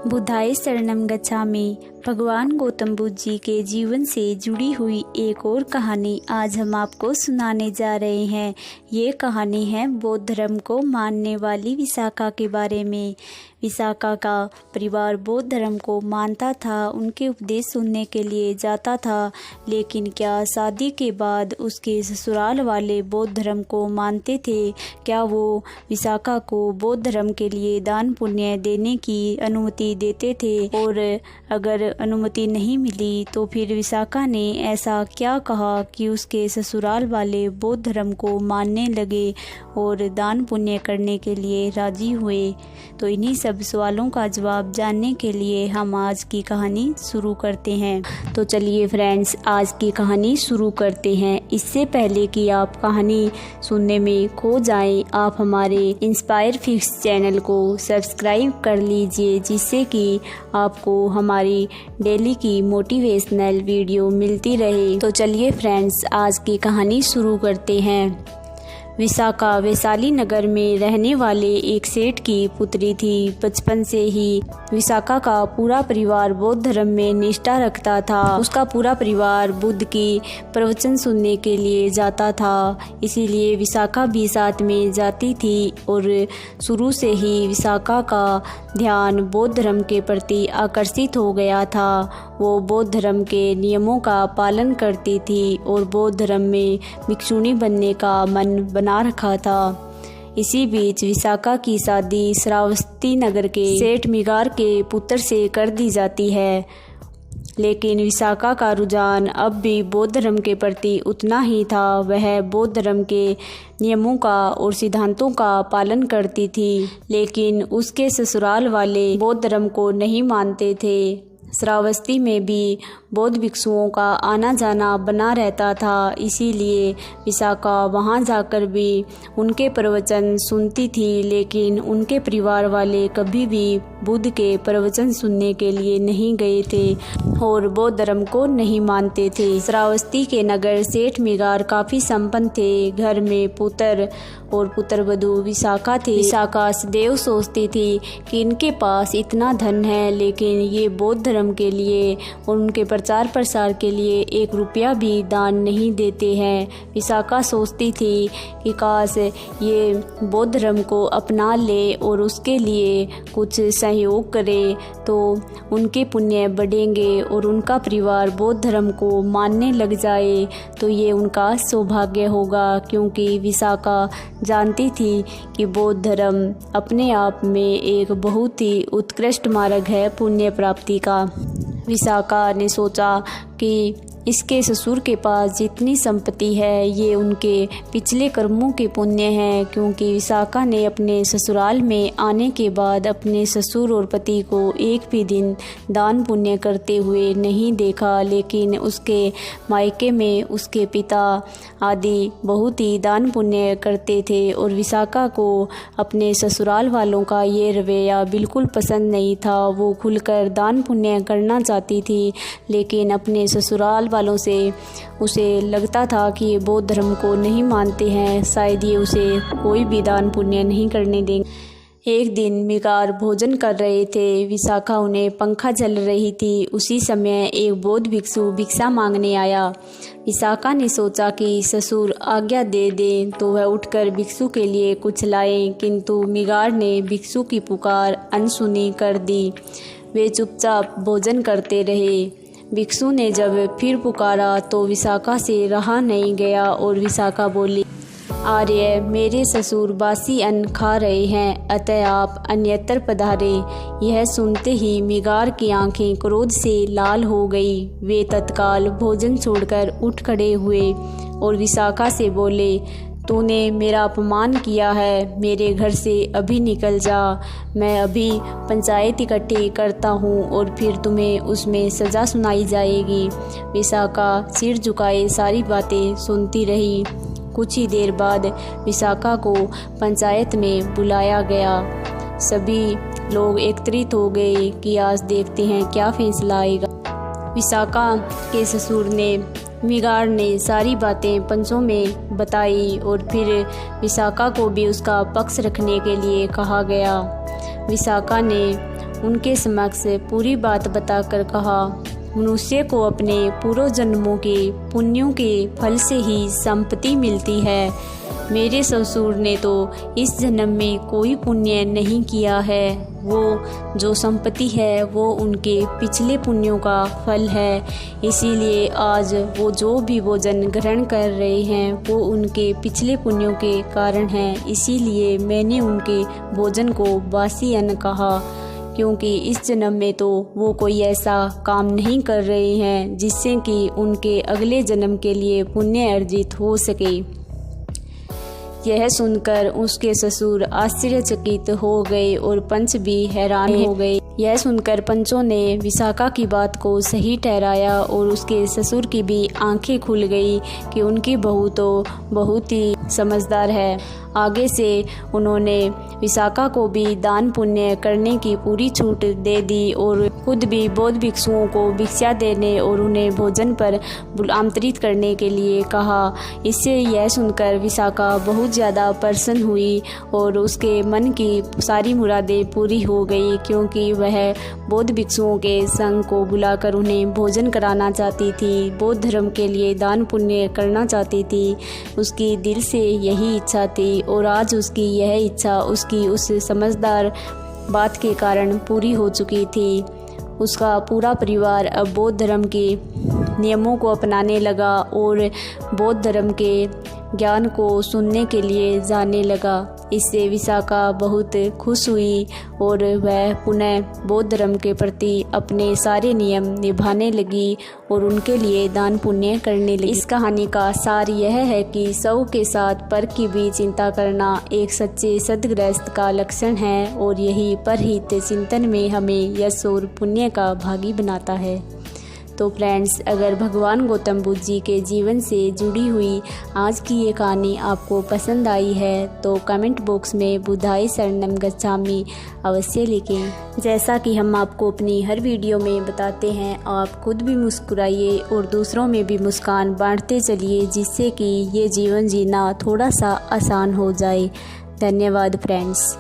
बुद्धाय शरणम गच्छामि। भगवान गौतम बुद्ध जी के जीवन से जुड़ी हुई एक और कहानी आज हम आपको सुनाने जा रहे हैं। ये कहानी है बौद्ध धर्म को मानने वाली विशाखा के बारे में। विशाखा का परिवार बौद्ध धर्म को मानता था, उनके उपदेश सुनने के लिए जाता था, लेकिन क्या शादी के बाद उसके ससुराल वाले बौद्ध धर्म को मानते थे? क्या वो विशाखा को बौद्ध धर्म के लिए दान पुण्य देने की अनुमति देते थे? और अगर अनुमति नहीं मिली तो फिर विशाखा ने ऐसा क्या कहा कि उसके ससुराल वाले बौद्ध धर्म को मानने लगे और दान पुण्य करने के लिए राजी हुए? तो इन्हीं सब सवालों का जवाब जानने के लिए हम आज की कहानी शुरू करते हैं। तो चलिए फ्रेंड्स, आज की कहानी शुरू करते हैं। इससे पहले कि आप कहानी सुनने में खो जाएं, आप हमारे इंस्पायर फिक्स चैनल को सब्सक्राइब कर लीजिए, जिससे कि आपको हमारी डेली की मोटिवेशनल वीडियो मिलती रहे। तो चलिए फ्रेंड्स, आज की कहानी शुरू करते हैं। विशाखा वैशाली नगर में रहने वाले एक सेठ की पुत्री थी। बचपन से ही विशाखा का पूरा परिवार बौद्ध धर्म में निष्ठा रखता था। उसका पूरा परिवार बुद्ध की प्रवचन सुनने के लिए जाता था, इसीलिए विशाखा भी साथ में जाती थी। और शुरू से ही विशाखा का ध्यान बौद्ध धर्म के प्रति आकर्षित हो गया था। वो बौद्ध धर्म के नियमों का पालन करती थी और बौद्ध धर्म में भिक्षुणी बनने का मन बना रखा था। इसी बीच विशाखा की शादी श्रावस्ती नगर के सेठ मिगार के पुत्र से कर दी जाती है, लेकिन विशाखा का रुझान अब भी बौद्ध धर्म के प्रति उतना ही था। वह बौद्ध धर्म के नियमों का और सिद्धांतों का पालन करती थी, लेकिन उसके ससुराल वाले बौद्ध धर्म को नहीं मानते थे। श्रावस्ती में भी बौद्ध भिक्षुओं का आना जाना बना रहता था, इसीलिए विशाखा वहां जाकर भी उनके प्रवचन सुनती थी, लेकिन उनके परिवार वाले कभी भी बुद्ध के प्रवचन सुनने के लिए नहीं गए थे और बौद्ध धर्म को नहीं मानते थे। श्रावस्ती के नगर सेठ मिगार काफी संपन्न थे। घर में पुत्र और पुत्रवधू विशाखा थे। विशाखा सदैव सोचती थी कि इनके पास इतना धन है, लेकिन ये बौद्ध धर्म के लिए और उनके प्रचार प्रसार के लिए 1 रुपया भी दान नहीं देते हैं। विशाखा सोचती थी कि काश ये बौद्ध धर्म को अपना ले और उसके लिए कुछ सहयोग करे, तो उनके पुण्य बढ़ेंगे और उनका परिवार बौद्ध धर्म को मानने लग जाए तो ये उनका सौभाग्य होगा, क्योंकि विशाखा जानती थी कि बौद्ध धर्म अपने आप में एक बहुत ही उत्कृष्ट मार्ग है पुण्य प्राप्ति का। विशाखा ने सोचा कि इसके ससुर के पास जितनी संपत्ति है ये उनके पिछले कर्मों के पुण्य हैं, क्योंकि विशाखा ने अपने ससुराल में आने के बाद अपने ससुर और पति को एक भी दिन दान पुण्य करते हुए नहीं देखा। लेकिन उसके मायके में उसके पिता आदि बहुत ही दान पुण्य करते थे और विशाखा को अपने ससुराल वालों का ये रवैया बिल्कुल पसंद नहीं था। वो खुलकर दान पुण्य करना चाहती थी, लेकिन अपने ससुराल वालों से उसे लगता था कि ये बौद्ध धर्म को नहीं मानते हैं, शायद ये उसे कोई भी दान पुण्य नहीं करने देंगे। एक दिन मिगार भोजन कर रहे थे। विशाखा उन्हें पंखा झल रही थी। उसी समय एक बौद्ध भिक्षु भिक्षा मांगने आया। विशाखा ने सोचा कि ससुर आज्ञा दे दें तो वह उठकर भिक्षु के लिए कुछ लाए, किंतु मिगार ने भिक्षु की पुकार अनसुनी कर दी। वे चुपचाप भोजन करते रहे। भिक्षु ने जब फिर पुकारा तो विशाखा से रहा नहीं गया और विशाखा बोली, आर्य, मेरे ससुर बासी अन्न खा रहे हैं, अतः आप अन्यत्र पधारे। यह सुनते ही मिगार की आंखें क्रोध से लाल हो गई। वे तत्काल भोजन छोड़कर उठ खड़े हुए और विशाखा से बोले, तूने मेरा अपमान किया है, मेरे घर से अभी निकल जा। मैं अभी पंचायत इकट्ठी करता हूँ और फिर तुम्हें उसमें सज़ा सुनाई जाएगी। विशाखा सिर झुकाए सारी बातें सुनती रही। कुछ ही देर बाद विशाखा को पंचायत में बुलाया गया। सभी लोग एकत्रित हो गए कि आज देखते हैं क्या फैसला आएगा। विशाखा के ससुर ने मिगार ने सारी बातें पंचों में बताई और फिर विशाखा को भी उसका पक्ष रखने के लिए कहा गया। विशाखा ने उनके समक्ष पूरी बात बताकर कहा, मनुष्य को अपने पूर्व जन्मों के पुण्यों के फल से ही संपत्ति मिलती है। मेरे ससुर ने तो इस जन्म में कोई पुण्य नहीं किया है। वो जो संपत्ति है वो उनके पिछले पुण्यों का फल है। इसीलिए आज वो जो भी भोजन ग्रहण कर रहे हैं वो उनके पिछले पुण्यों के कारण है। इसीलिए मैंने उनके भोजन को बासी अन्न कहा, क्योंकि इस जन्म में तो वो कोई ऐसा काम नहीं कर रहे हैं जिससे कि उनके अगले जन्म के लिए पुण्य अर्जित हो सके। यह सुनकर उसके ससुर आश्चर्यचकित हो गए और पंच भी हैरान हो गए। यह सुनकर पंचों ने विशाखा की बात को सही ठहराया और उसके ससुर की भी आंखें खुल गई कि उनकी बहू तो बहुत ही समझदार है। आगे से उन्होंने विशाखा को भी दान पुण्य करने की पूरी छूट दे दी और खुद भी बौद्ध भिक्षुओं को भिक्षा देने और उन्हें भोजन पर आमंत्रित करने के लिए कहा। इससे यह सुनकर विशाखा बहुत ज़्यादा प्रसन्न हुई और उसके मन की सारी मुरादें पूरी हो गई, क्योंकि वह बौद्ध भिक्षुओं के संग को बुलाकर उन्हें भोजन कराना चाहती थी, बौद्ध धर्म के लिए दान पुण्य करना चाहती थी। उसकी दिल से यही इच्छा थी और आज उसकी यह इच्छा उसकी उस समझदार बात के कारण पूरी हो चुकी थी। उसका पूरा परिवार अब बौद्ध धर्म के नियमों को अपनाने लगा और बौद्ध धर्म के ज्ञान को सुनने के लिए जाने लगा। इससे विशाखा बहुत खुश हुई और वह पुनः बौद्ध धर्म के प्रति अपने सारे नियम निभाने लगी और उनके लिए दान पुण्य करने लगी। इस कहानी का सार यह है कि सौ के साथ पर की भी चिंता करना एक सच्चे सद्गृहस्थ का लक्षण है और यही परहित चिंतन में हमें यश और पुण्य का भागी बनाता है। तो फ्रेंड्स, अगर भगवान गौतम बुद्ध जी के जीवन से जुड़ी हुई आज की ये कहानी आपको पसंद आई है तो कमेंट बॉक्स में बुद्धाय शरणम गच्छामि अवश्य लिखें। जैसा कि हम आपको अपनी हर वीडियो में बताते हैं, आप खुद भी मुस्कुराइए और दूसरों में भी मुस्कान बांटते चलिए, जिससे कि ये जीवन जीना थोड़ा सा आसान हो जाए। धन्यवाद फ्रेंड्स।